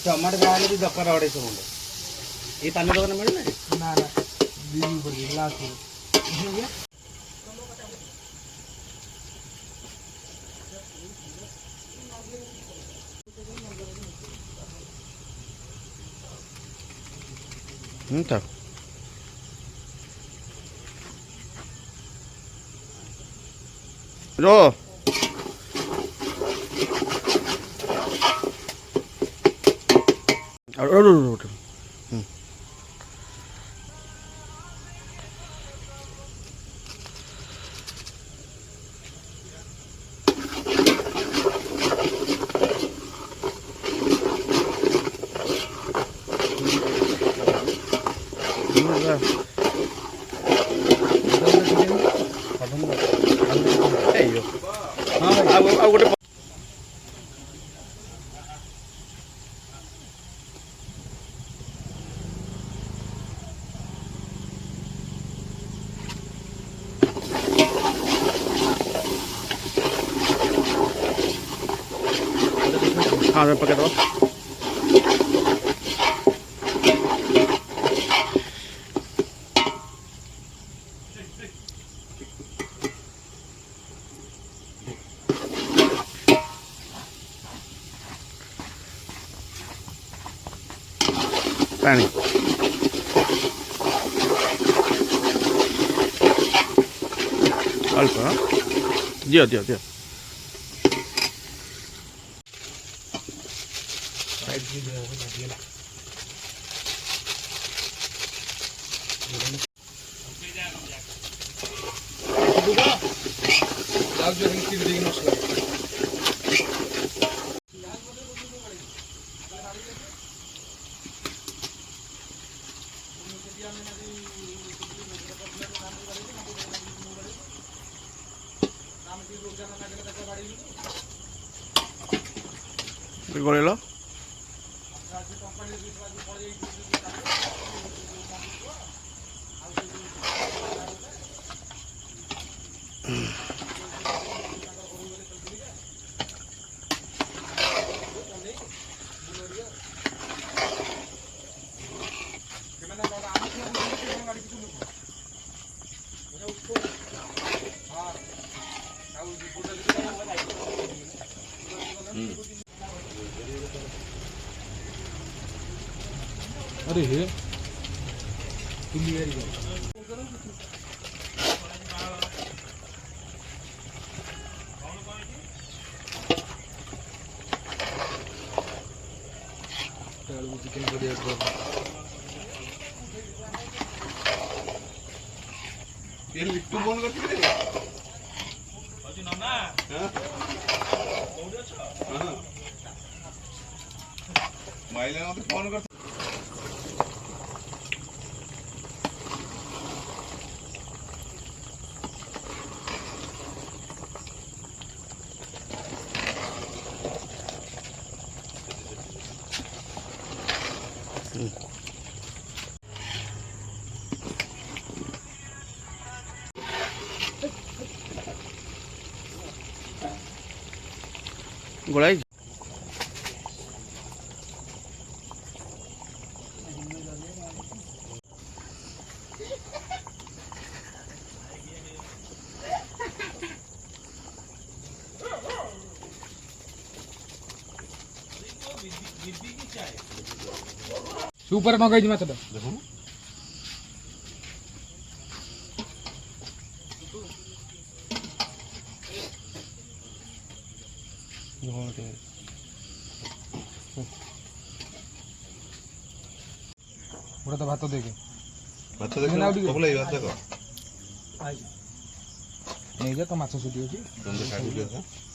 टमाटर बाहर भी दरकार 250 मुंडे ये पानी दোकान मिले ना ना ना दीदी पर ग्लास में तो रो गोटे हाँ पके दो पानी अल्प दियो दियो दियो गोलेलो अरे हे क्लियर ही चिकन बढ़िया ये लिट्टू फोन करते रे अजी नन्ना हां कोडी छ हां माइले मते फोन कर गोलाई सुपर मगाई दिमा त देखो पूरा तो भात देके पकलाई भात देखो नहीं जा तो माछ सुटी होची दंड काटी दियो